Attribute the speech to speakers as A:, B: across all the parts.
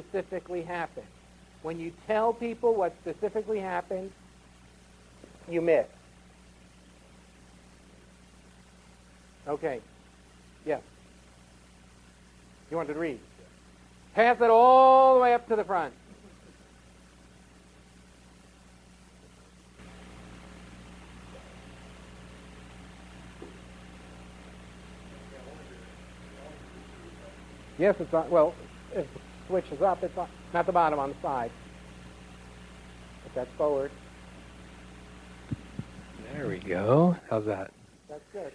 A: specifically happened. When you tell people what specifically happened, you miss. Okay. Yes. You wanted to read? Pass it all the way up to the front. Yes, it's on. Well, if the switch is up, it's on. Not the bottom, on the side. But that's forward.
B: There we go. How's that?
A: That's good.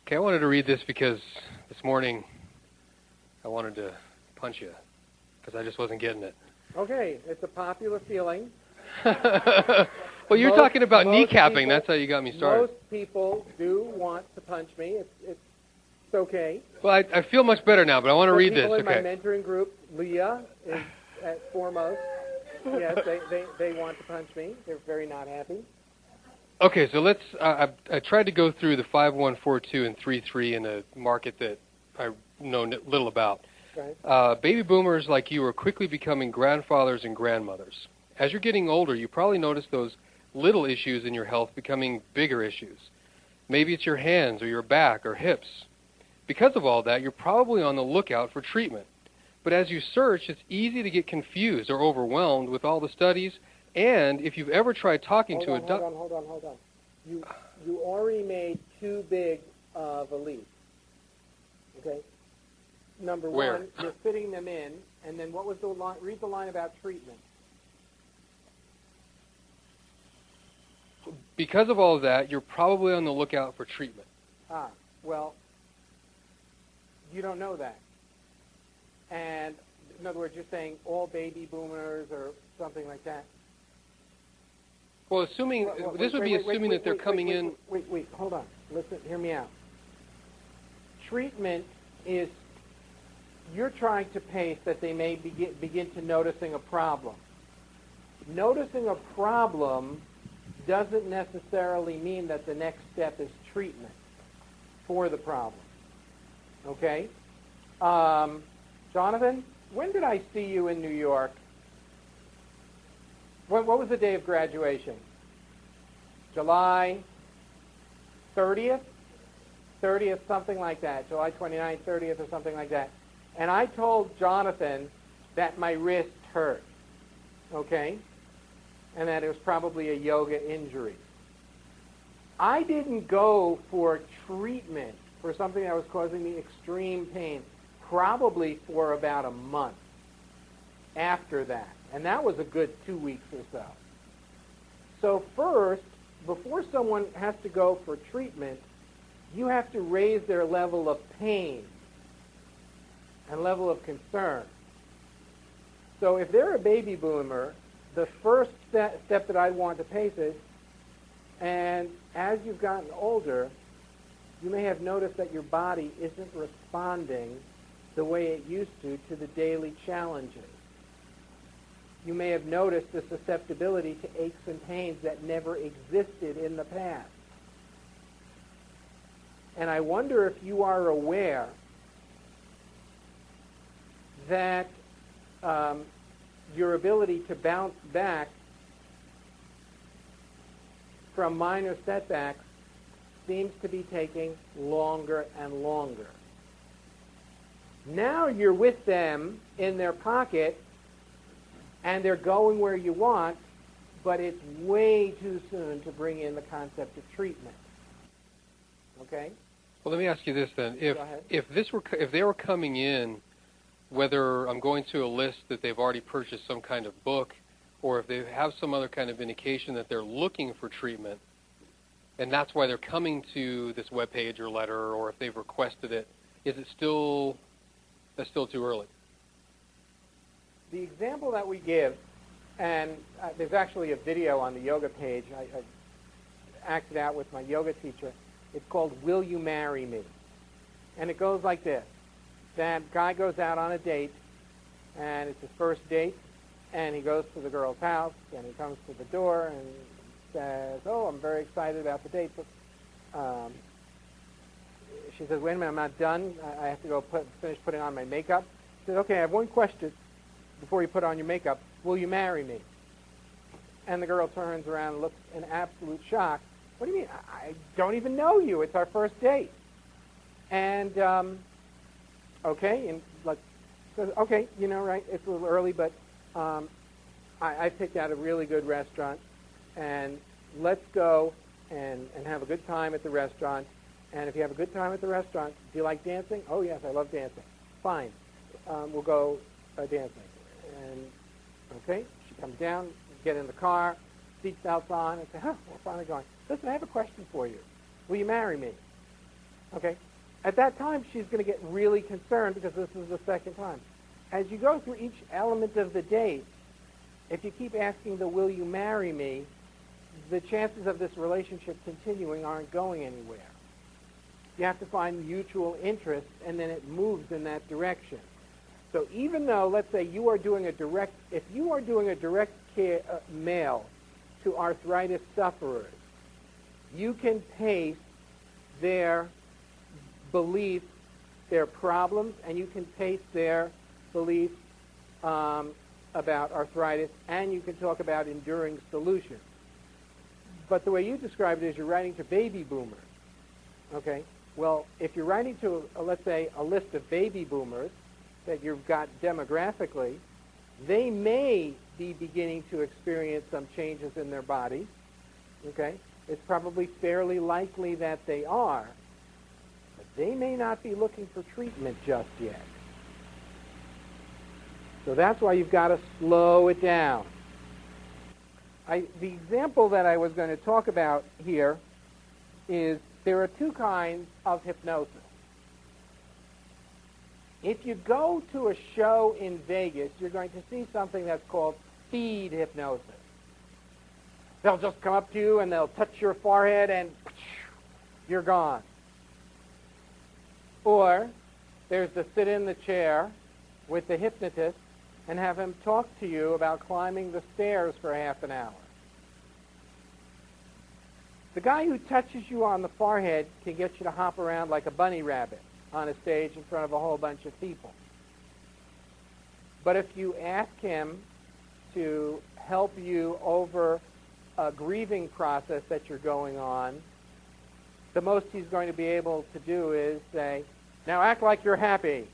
B: Okay, I wanted to read this because this morning I wanted to punch you because I just wasn't getting it.
A: Okay, it's a popular feeling.
B: Well, you're talking about kneecapping. That's how you got me started.
A: Most people do want to punch me. It's okay.
B: Well, I feel much better now, but I want to read this.
A: People in my
B: Okay.
A: mentoring group, Leah is at foremost. Yes, they want to punch me. They're very not happy.
B: Okay, so let's. I tried to go through the 5142 and 33 in a market that I know little about.
A: Right.
B: Baby boomers like you are quickly becoming grandfathers and grandmothers. As you're getting older, you probably notice those little issues in your health becoming bigger issues. Maybe it's your hands or your back or hips. Because of all that, you're probably on the lookout for treatment. But as you search, it's easy to get confused or overwhelmed with all the studies. And if you've ever tried talking to a doctor...
A: Hold on. You already made too big of a leap. Okay? Number
B: Where?
A: one, you're fitting them in. And then what was the line? Read the line about treatment.
B: Because of all of that, you're probably on the lookout for treatment.
A: Well, you don't know that. And in other words, you're saying all baby boomers or something like that.
B: Well, assuming this would be assuming that they're coming in.
A: Wait, hold on. Listen, hear me out. Treatment is you're trying to pace that they may begin to noticing a problem. Noticing a problem doesn't necessarily mean that the next step is treatment for the problem. Okay? Jonathan, when did I see you in New York? What was the day of graduation? July 30th? 30th, something like that. July 29th, 30th, or something like that. And I told Jonathan that my wrist hurt. Okay? And that it was probably a yoga injury. I didn't go for treatment for something that was causing me extreme pain, probably for about a month after that. And that was a good 2 weeks or so. So first, before someone has to go for treatment, you have to raise their level of pain and level of concern. So if they're a baby boomer, the first step that I want to pace is, and as you've gotten older, you may have noticed that your body isn't responding the way it used to the daily challenges. You may have noticed the susceptibility to aches and pains that never existed in the past. And I wonder if you are aware that your ability to bounce back from minor setbacks seems to be taking longer and longer. Now you're with them in their pocket, and they're going where you want, but it's way too soon to bring in the concept of treatment. Okay?
B: Well, let me ask you this then:
A: Go ahead.
B: if they were coming in, whether I'm going to a list that they've already purchased some kind of book, or if they have some other kind of indication that they're looking for treatment, and that's why they're coming to this webpage or letter, or if they've requested it, is it still too early?
A: The example that we give, and there's actually a video on the yoga page. I acted out with my yoga teacher. It's called Will You Marry Me? And it goes like this. That guy goes out on a date, and it's his first date, and he goes to the girl's house, and he comes to the door and says, "Oh, I'm very excited about the date." But, she says, "Wait a minute, I'm not done. I have to go finish putting on my makeup." He says, "Okay, I have one question. before you put on your makeup, will you marry me? And the girl turns around and looks in absolute shock. What do you mean? I don't even know you. It's our first date. And, okay, and like, says, okay, you know, right, it's a little early, but I picked out a really good restaurant, and let's go and have a good time at the restaurant. And if you have a good time at the restaurant, do you like dancing? Oh, yes, I love dancing. Fine. We'll go dancing. And, okay, she comes down, get in the car, seatbelts on, and say, huh, we're finally going. Listen, I have a question for you. Will you marry me? Okay. At that time, she's going to get really concerned because this is the second time. As you go through each element of the date, if you keep asking the will you marry me, the chances of this relationship continuing aren't going anywhere. You have to find mutual interest, and then it moves in that direction. So even though, let's say, you are doing a direct, if you are doing a direct care, mail to arthritis sufferers, you can pace their beliefs, their problems, and you can pace their beliefs about arthritis, and you can talk about enduring solutions. But the way you describe it is you're writing to baby boomers. Okay? Well, if you're writing to, let's say, a list of baby boomers that you've got demographically, they may be beginning to experience some changes in their bodies. Okay? It's probably fairly likely that they are. But they may not be looking for treatment just yet. So that's why you've got to slow it down. The example that I was going to talk about here is there are two kinds of hypnosis. If you go to a show in Vegas, you're going to see something that's called speed hypnosis. They'll just come up to you and they'll touch your forehead and you're gone. Or there's the sit in the chair with the hypnotist and have him talk to you about climbing the stairs for half an hour. The guy who touches you on the forehead can get you to hop around like a bunny rabbit on a stage in front of a whole bunch of people. But if you ask him to help you over a grieving process that you're going on, the most he's going to be able to do is say, now act like you're happy.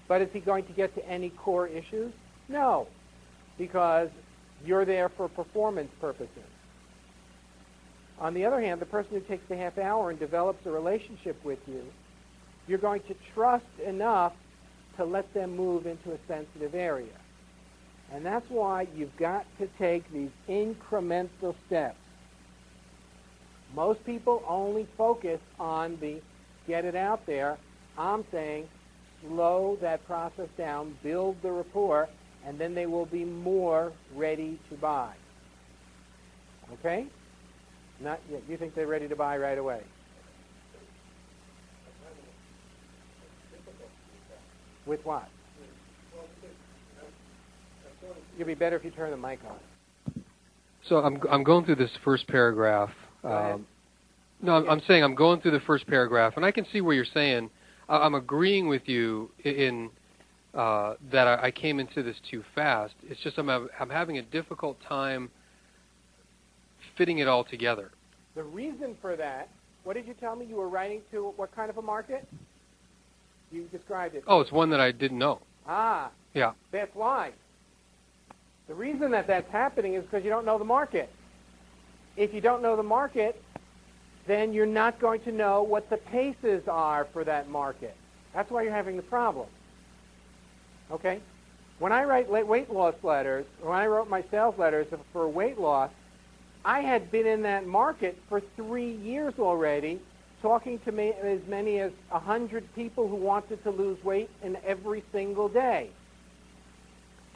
A: But is he going to get to any core issues? No, because you're there for performance purposes. On the other hand, the person who takes the half hour and develops a relationship with you, you're going to trust enough to let them move into a sensitive area. And that's why you've got to take these incremental steps. Most people only focus on the get it out there. I'm saying slow that process down, build the rapport, and then they will be more ready to buy. Okay? Not yet. You think they're ready to buy right away? With what? It'd be better if you turn the mic on.
B: So I'm going through this first paragraph. No, I'm saying I'm going through the first paragraph, and I can see where you're saying. I'm agreeing with you in that I came into this too fast. It's just I'm having a difficult time fitting it all together.
A: The reason for that, what did you tell me? You were writing to what kind of a market? You described it.
B: Oh, it's one that I didn't know.
A: Ah.
B: Yeah.
A: That's why. The reason that that's happening is because you don't know the market. If you don't know the market, then you're not going to know what the paces are for that market. That's why you're having the problem. Okay? When I write weight loss letters, when I wrote my sales letters for weight loss, I had been in that market for 3 years already, talking to as many as 100 people who wanted to lose weight in every single day.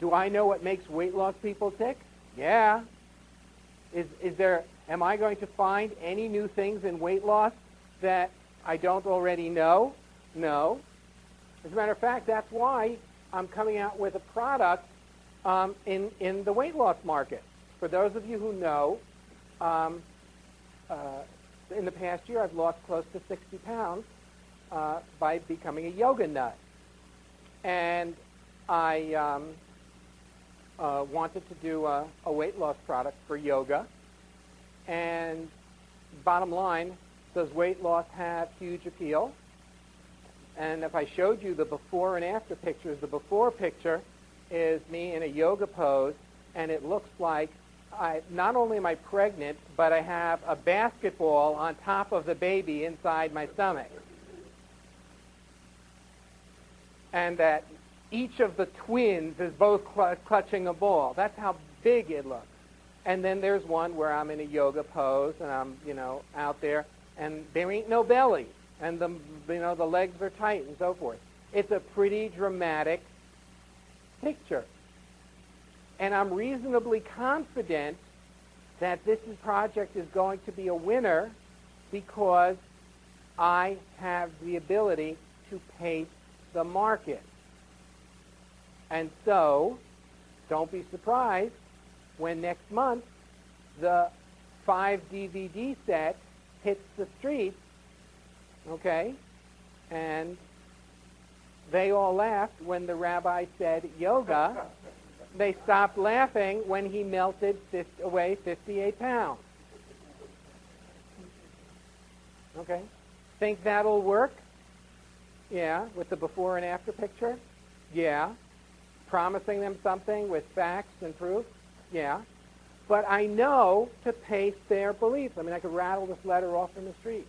A: Do I know what makes weight loss people tick? Yeah. Am I going to find any new things in weight loss that I don't already know? No. As a matter of fact, that's why I'm coming out with a product in the weight loss market. For those of you who know, in the past year I've lost close to 60 pounds by becoming a yoga nut. And I wanted to do a weight loss product for yoga. And bottom line, does weight loss have huge appeal? And if I showed you the before and after pictures, the before picture is me in a yoga pose, and it looks like not only am I pregnant, but I have a basketball on top of the baby inside my stomach. And that each of the twins is both clutching a ball. That's how big it looks. And then there's one where I'm in a yoga pose, and I'm, out there, and there ain't no belly, and the legs are tight and so forth. It's a pretty dramatic picture. And I'm reasonably confident that this project is going to be a winner because I have the ability to pace the market. And so, don't be surprised when next month the 5 DVD set hits the streets, okay? And they all laughed when the rabbi said yoga. They stopped laughing when he melted away 58 pounds. Okay? Think that'll work? Yeah, with the before and after picture? Yeah. Promising them something with facts and proof? Yeah. But I know to pace their beliefs. I mean, I could rattle this letter off in the street.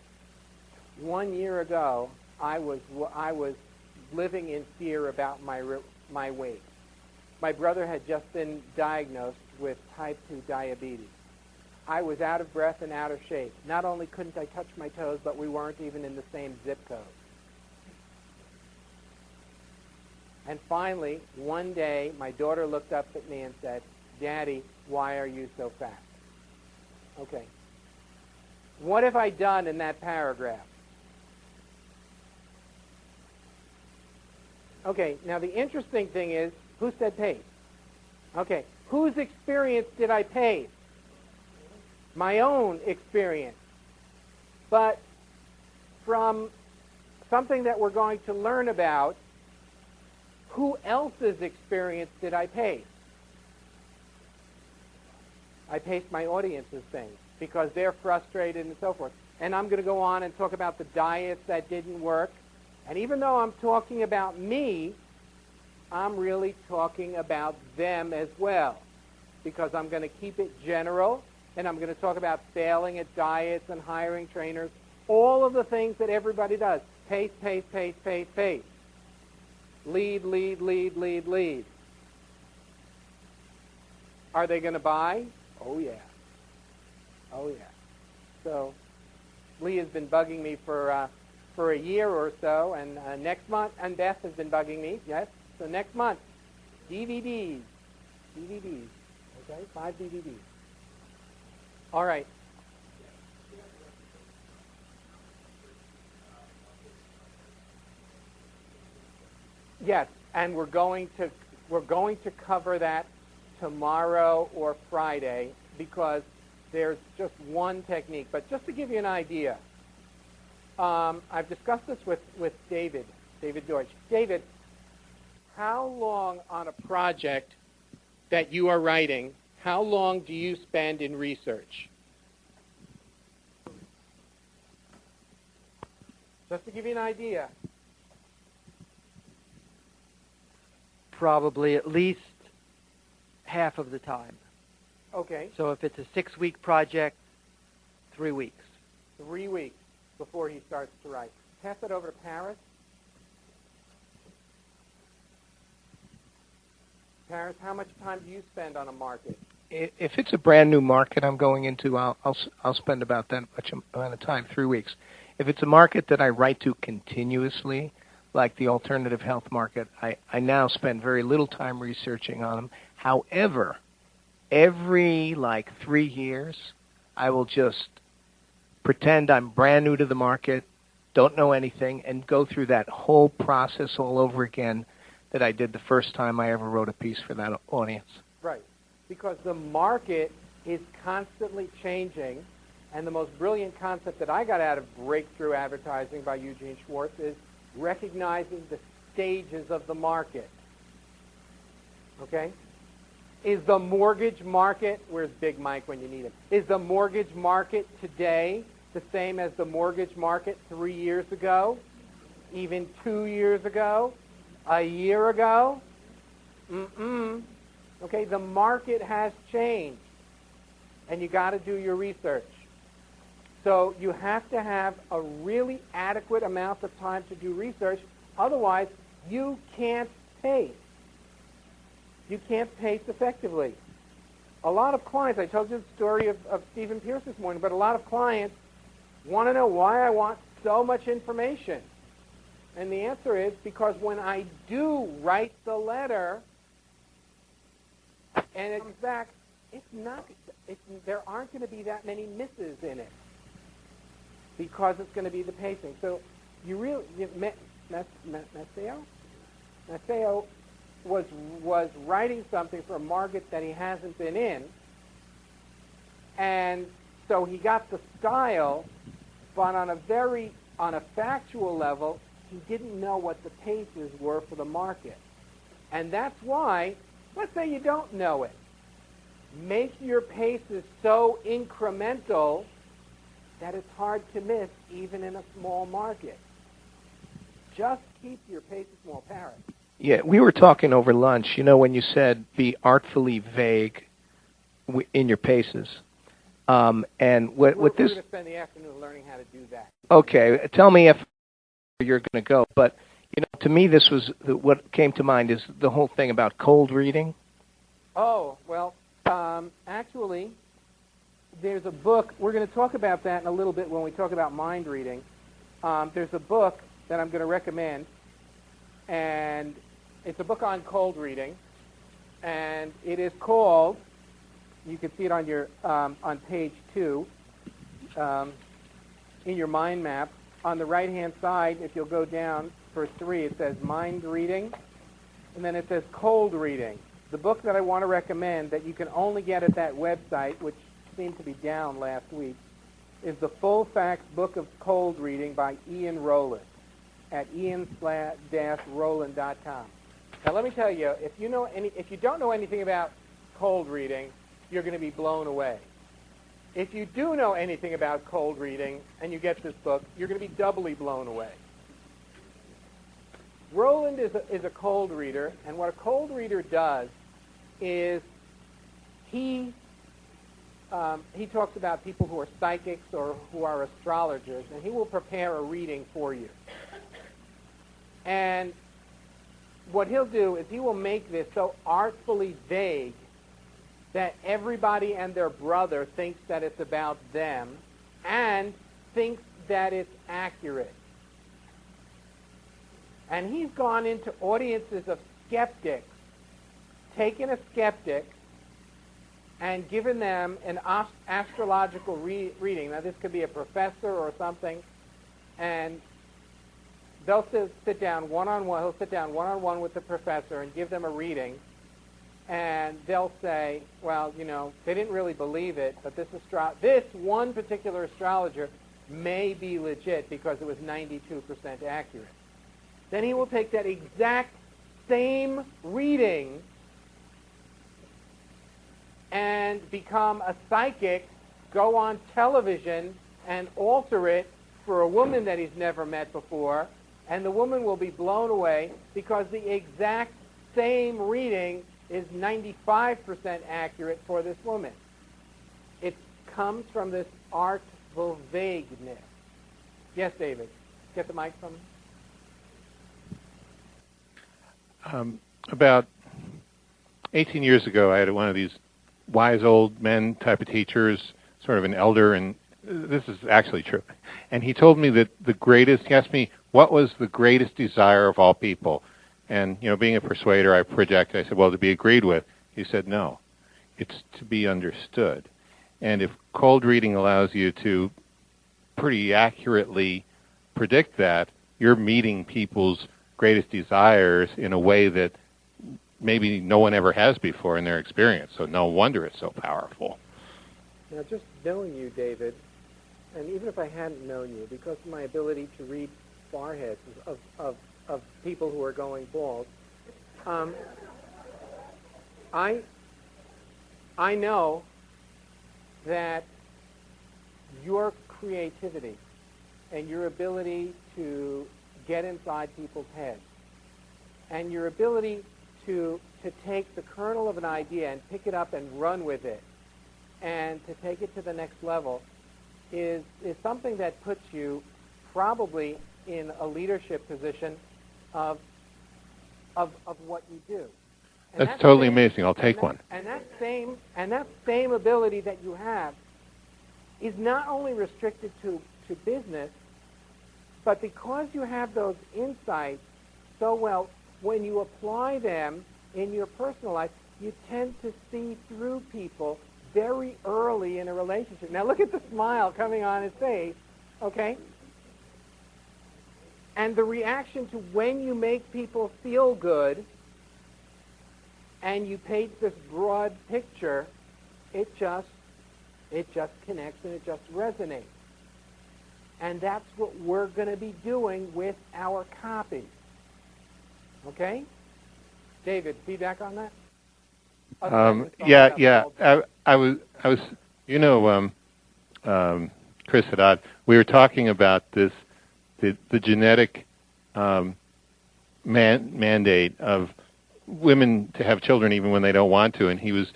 A: 1 year ago, I was living in fear about my weight. My brother had just been diagnosed with type 2 diabetes. I was out of breath and out of shape. Not only couldn't I touch my toes, but we weren't even in the same zip code. And finally, one day, my daughter looked up at me and said, "Daddy, why are you so fat?" Okay. What have I done in that paragraph? Okay, now the interesting thing is, who said pace? Okay, whose experience did I pace? My own experience. But from something that we're going to learn about, who else's experience did I pace? I paced my audience's things because they're frustrated and so forth. And I'm going to go on and talk about the diets that didn't work. And even though I'm talking about me, I'm really talking about them as well, because I'm going to keep it general, and I'm going to talk about failing at diets and hiring trainers, all of the things that everybody does. Pace, pace, pace, pace, pace. Lead, lead, lead, lead, lead. Are they going to buy? Oh, yeah. Oh, yeah. So Lee has been bugging me for a year or so, and next month, and Beth has been bugging me, yes? So next month, DVDs, okay, 5 DVDs. All right. Yes, and we're going to cover that tomorrow or Friday because there's just one technique. But just to give you an idea, I've discussed this with David Deutsch. David, how long on a project that you are writing, how long do you spend in research? Just to give you an idea.
C: Probably at least half of the time.
A: Okay.
C: So if it's a 6-week project, 3 weeks.
A: 3 weeks before he starts to write. Pass it over to Paris. Paris, how much time do you spend on a market?
D: If it's a brand new market I'm going into, I'll spend about that much amount of time, 3 weeks. If it's a market that I write to continuously, like the alternative health market, I now spend very little time researching on them. However, every 3 years, I will just pretend I'm brand new to the market, don't know anything, and go through that whole process all over again that I did the first time I ever wrote a piece for that audience.
A: Right, because the market is constantly changing, and the most brilliant concept that I got out of breakthrough advertising by Eugene Schwartz is recognizing the stages of the market. Okay? Is the mortgage market, where's Big Mike when you need him? Is the mortgage market today the same as the mortgage market 3 years ago? Even 2 years ago? A year ago? Okay, the market has changed. And you got to do your research. So you have to have a really adequate amount of time to do research. Otherwise, you can't pace. You can't pace effectively. A lot of clients, I told you the story of Stephen Pierce this morning, but a lot of clients want to know why I want so much information. And the answer is because when I do write the letter, and it comes back, there aren't going to be that many misses in it because it's going to be the pacing. So Maceo was writing something for a market that he hasn't been in, and so he got the style, but on a factual level, he didn't know what the paces were for the market. And that's why, let's say you don't know it, make your paces so incremental that it's hard to miss even in a small market. Just keep your paces small, Paris.
D: Yeah, we were talking over lunch, when you said be artfully vague in your paces. And what
A: we're
D: this...
A: going to spend the afternoon learning how to do that.
D: Okay, tell me if you're going to go. But, to me, this was what came to mind is the whole thing about cold reading.
A: Oh, well, actually, there's a book. We're going to talk about that in a little bit when we talk about mind reading. There's a book that I'm going to recommend, and it's a book on cold reading, and it is called, you can see it on your on page 2 in your mind map. On the right-hand side, if you'll go down for 3, it says mind reading, and then it says cold reading. The book that I want to recommend that you can only get at that website, which seemed to be down last week, is the Full Facts Book of Cold Reading by Ian Rowland at ian-rowland.com. Now, let me tell you, if you don't know anything about cold reading, you're going to be blown away. If you do know anything about cold reading and you get this book, you're going to be doubly blown away. Rowland is a cold reader, and what a cold reader does is he talks about people who are psychics or who are astrologers, and he will prepare a reading for you. And what he'll do is he will make this so artfully vague that everybody and their brother thinks that it's about them and thinks that it's accurate. And he's gone into audiences of skeptics, taken a skeptic and given them an astrological reading. Now, this could be a professor or something, and they'll sit down one-on-one. He'll sit down one-on-one with the professor and give them a reading, and they'll say, well, they didn't really believe it, but this one particular astrologer may be legit because it was 92% accurate. Then he will take that exact same reading and become a psychic, go on television and alter it for a woman that he's never met before, and the woman will be blown away because the exact same reading is 95% accurate for this woman. It comes from this artful vagueness. Yes, David. Get the mic from him.
E: About 18 years ago, I had one of these wise old men type of teachers, sort of an elder, and this is actually true. And he told me that he asked me, what was the greatest desire of all people? And, being a persuader, I projected. I said, well, to be agreed with. He said, no, it's to be understood. And if cold reading allows you to pretty accurately predict that, you're meeting people's greatest desires in a way that maybe no one ever has before in their experience. So no wonder it's so powerful.
A: Now, just knowing you, David, and even if I hadn't known you, because of my ability to read foreheads of people who are going bald, I know that your creativity and your ability to get inside people's heads and your ability to take the kernel of an idea and pick it up and run with it and to take it to the next level is something that puts you probably in a leadership position of what you do. And
E: That's totally amazing. I'll take one.
A: And that same ability that you have is not only restricted to business, but because you have those insights so well, when you apply them in your personal life, you tend to see through people very early in a relationship. Now look at the smile coming on his face, okay? And the reaction to when you make people feel good and you paint this broad picture, it just connects and it just resonates. And that's what we're going to be doing with our copy. Okay? David, feedback on that?
E: Yeah. I was, you know, Chris Haddad, we were talking about this, the genetic mandate of women to have children even when they don't want to, and he was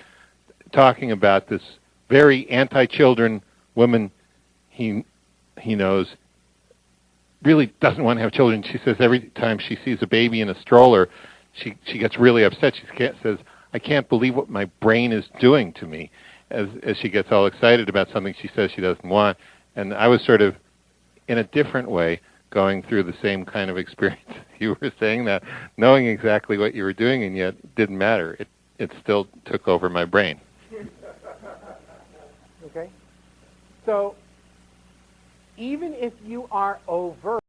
E: talking about this very anti-children woman he knows really doesn't want to have children. She says every time she sees a baby in a stroller, she gets really upset. She says, I can't believe what my brain is doing to me, as she gets all excited about something she says she doesn't want. And I was sort of, in a different way, going through the same kind of experience. You were saying that, knowing exactly what you were doing, and yet it didn't matter. It still took over my brain.
A: Okay? So, even if you are overt